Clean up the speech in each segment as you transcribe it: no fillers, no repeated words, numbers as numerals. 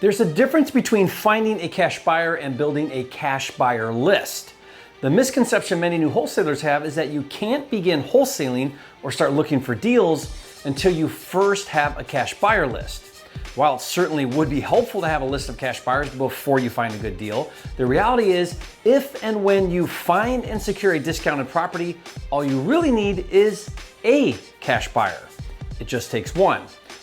There's a difference between finding a cash buyer and building a cash buyer list. The misconception many new wholesalers have is that you can't begin wholesaling or start looking for deals until you first have a cash buyer list. While it certainly would be helpful to have a list of cash buyers before you find a good deal, the reality is if and when you find and secure a discounted property, all you really need is a cash buyer. It just takes one.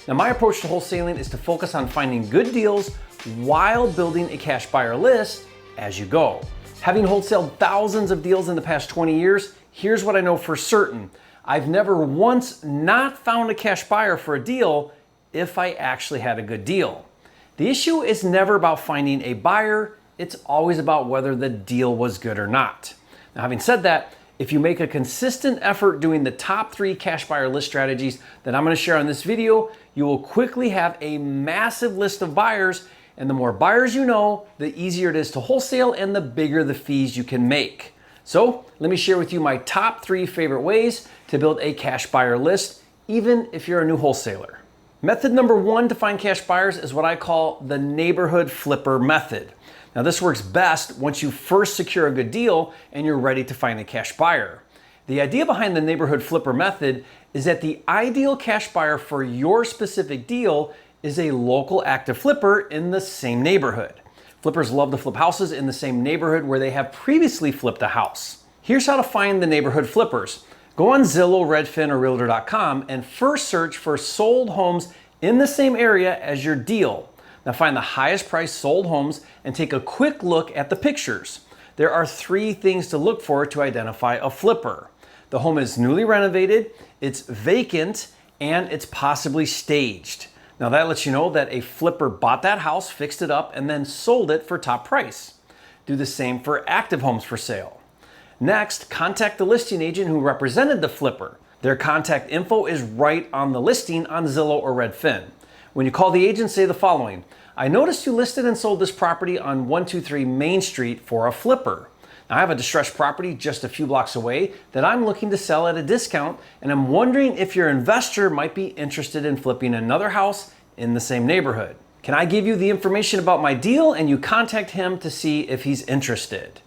Now, my approach to wholesaling is to focus on finding good deals while building a cash buyer list as you go. Having wholesaled thousands of deals in the past 20 years, here's what I know for certain. I've never once not found a cash buyer for a deal if I actually had a good deal. The issue is never about finding a buyer, it's always about whether the deal was good or not. Now, having said that, if you make a consistent effort doing the top 3 cash buyer list strategies that I'm going to share on this video, you will quickly have a massive list of buyers, and the more buyers you know, the easier it is to wholesale and the bigger the fees you can make. So let me share with you my top 3 favorite ways to build a cash buyer list, even if you're a new wholesaler. Method number 1 to find cash buyers is what I call the neighborhood flipper method. Now, this works best once you first secure a good deal and you're ready to find a cash buyer. The idea behind the neighborhood flipper method is that the ideal cash buyer for your specific deal is a local active flipper in the same neighborhood. Flippers love to flip houses in the same neighborhood where they have previously flipped a house. Here's how to find the neighborhood flippers. Go on Zillow, Redfin, or Realtor.com and first search for sold homes in the same area as your deal. Now, find the highest priced sold homes and take a quick look at the pictures. There are 3 things to look for to identify a flipper. The home is newly renovated, it's vacant, and it's possibly staged. Now, that lets you know that a flipper bought that house, fixed it up, and then sold it for top price. Do the same for active homes for sale. Next, contact the listing agent who represented the flipper. Their contact info is right on the listing on Zillow or Redfin. When you call the agent, say the following: I noticed you listed and sold this property on 123 Main Street for a flipper. Now, I have a distressed property just a few blocks away that I'm looking to sell at a discount, and I'm wondering if your investor might be interested in flipping another house in the same neighborhood. Can I give you the information about my deal and you contact him to see if he's interested?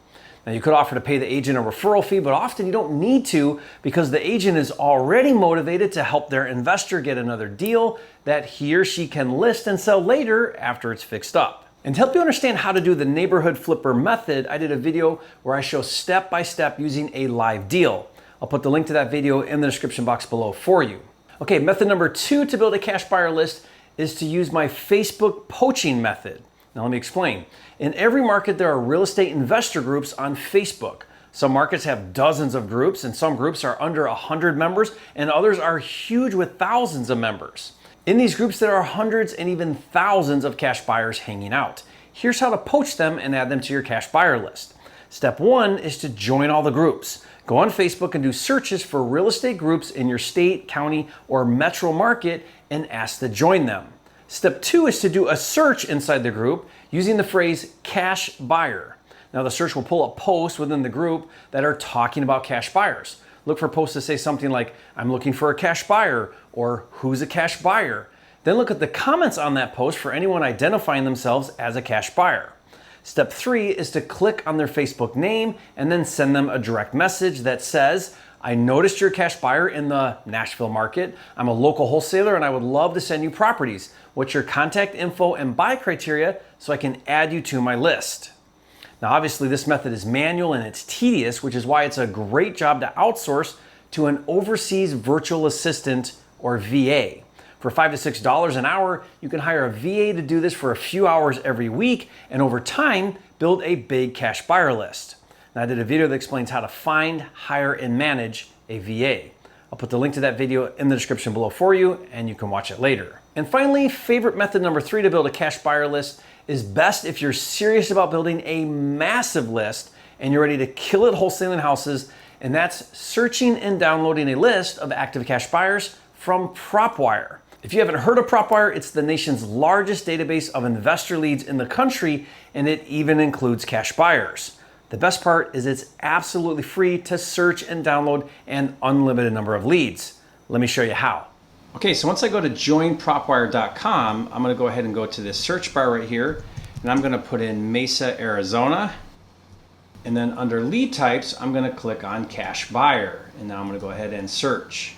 Now, you could offer to pay the agent a referral fee, but often you don't need to because the agent is already motivated to help their investor get another deal that he or she can list and sell later after it's fixed up. And to help you understand how to do the neighborhood flipper method, I did a video where I show step by step using a live deal. I'll put the link to that video in the description box below for you. Okay, method number 2 to build a cash buyer list is to use my Facebook poaching method. Now, let me explain. In every market, there are real estate investor groups on Facebook. Some markets have dozens of groups, and some groups are under 100 members, and others are huge with thousands of members. In these groups, there are hundreds and even thousands of cash buyers hanging out. Here's how to poach them and add them to your cash buyer list. Step 1 is to join all the groups. Go on Facebook and do searches for real estate groups in your state, county, or metro market and ask to join them. Step 2 is to do a search inside the group using the phrase cash buyer. Now, the search will pull up posts within the group that are talking about cash buyers. Look for posts that say something like, I'm looking for a cash buyer, or who's a cash buyer. Then look at the comments on that post for anyone identifying themselves as a cash buyer. Step 3 is to click on their Facebook name and then send them a direct message that says, I noticed you're a cash buyer in the Nashville market. I'm a local wholesaler and I would love to send you properties. What's your contact info and buy criteria so I can add you to my list? Now, obviously, this method is manual and it's tedious, which is why it's a great job to outsource to an overseas virtual assistant or VA. For $5 to $6 an hour, you can hire a VA to do this for a few hours every week and over time, build a big cash buyer list. Now, I did a video that explains how to find, hire, and manage a VA. I'll put the link to that video in the description below for you, and you can watch it later. And finally, favorite method number 3 to build a cash buyer list is best if you're serious about building a massive list and you're ready to kill it wholesaling houses, and that's searching and downloading a list of active cash buyers from Propwire. If you haven't heard of Propwire, it's the nation's largest database of investor leads in the country, and it even includes cash buyers. The best part is it's absolutely free to search and download an unlimited number of leads. Let me show you how. Okay, so once I go to joinpropwire.com, I'm gonna go ahead and go to this search bar right here, and I'm gonna put in Mesa, Arizona. And then under lead types, I'm gonna click on cash buyer. And now I'm gonna go ahead and search.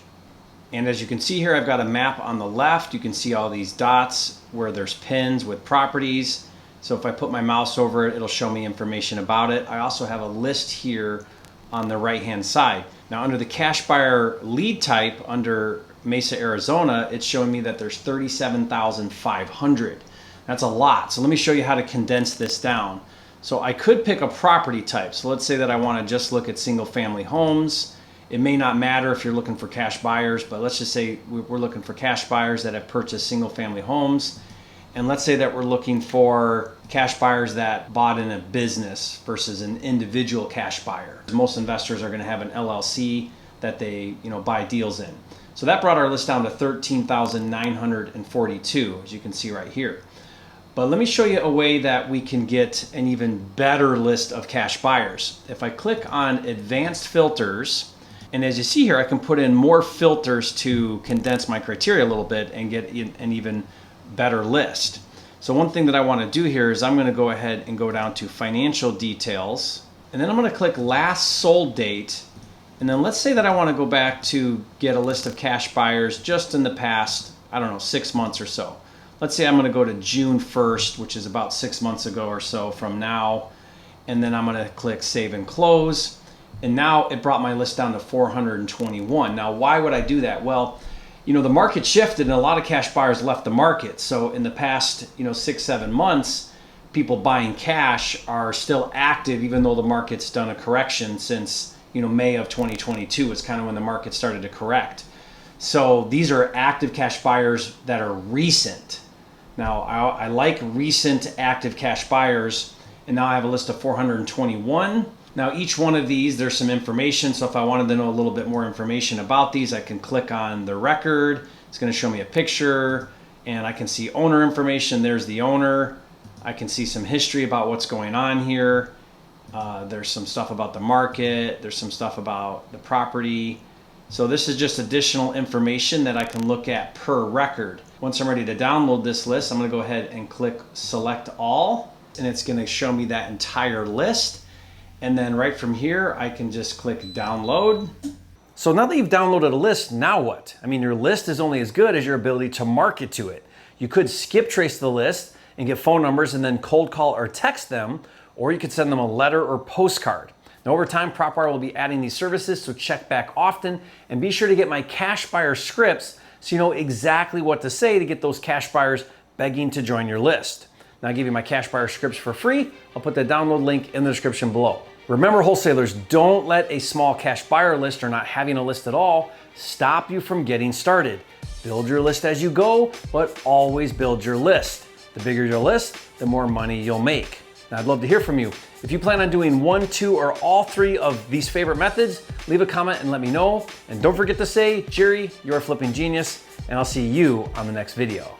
And as you can see here, I've got a map on the left. You can see all these dots where there's pins with properties. So if I put my mouse over it, it'll show me information about it. I also have a list here on the right-hand side. Now under the cash buyer lead type, under Mesa, Arizona, it's showing me that there's 37,500. That's a lot. So let me show you how to condense this down. So I could pick a property type. So let's say that I want to just look at single family homes. It may not matter if you're looking for cash buyers, but let's just say we're looking for cash buyers that have purchased single family homes. And let's say that we're looking for cash buyers that bought in a business versus an individual cash buyer. Most investors are going to have an LLC that they, buy deals in. So that brought our list down to 13,942, as you can see right here. But let me show you a way that we can get an even better list of cash buyers. If I click on advanced filters, and as you see here, I can put in more filters to condense my criteria a little bit and get an even better list. So one thing that I want to do here is I'm going to go ahead and go down to financial details, and then I'm going to click last sold date. And then let's say that I want to go back to get a list of cash buyers just in the past, 6 months or so. Let's say I'm going to go to June 1st, which is about 6 months ago or so from now. And then I'm going to click save and close. And now it brought my list down to 421. Now, why would I do that? Well, the market shifted and a lot of cash buyers left the market. So in the past, 6-7 months, people buying cash are still active, even though the market's done a correction since, May of 2022 is kind of when the market started to correct. So these are active cash buyers that are recent. Now, I like recent active cash buyers, and now I have a list of 421. Now, each one of these, there's some information. So if I wanted to know a little bit more information about these, I can click on the record. It's going to show me a picture, and I can see owner information. There's the owner. I can see some history about what's going on here. There's some stuff about the market. There's some stuff about the property. So this is just additional information that I can look at per record. Once I'm ready to download this list, I'm going to go ahead and click select all, and it's going to show me that entire list. And then right from here, I can just click download. So now that you've downloaded a list, now what? Your list is only as good as your ability to market to it. You could skip trace the list and get phone numbers and then cold call or text them, or you could send them a letter or postcard. Now, over time, Propwire will be adding these services, so check back often and be sure to get my cash buyer scripts so you know exactly what to say to get those cash buyers begging to join your list. Now, I give you my cash buyer scripts for free. I'll put the download link in the description below. Remember, wholesalers, don't let a small cash buyer list or not having a list at all stop you from getting started. Build your list as you go, but always build your list. The bigger your list, the more money you'll make. Now, I'd love to hear from you. If you plan on doing 1, 2, or all 3 of these favorite methods, leave a comment and let me know. And don't forget to say, Jerry, you're a flipping genius, and I'll see you on the next video.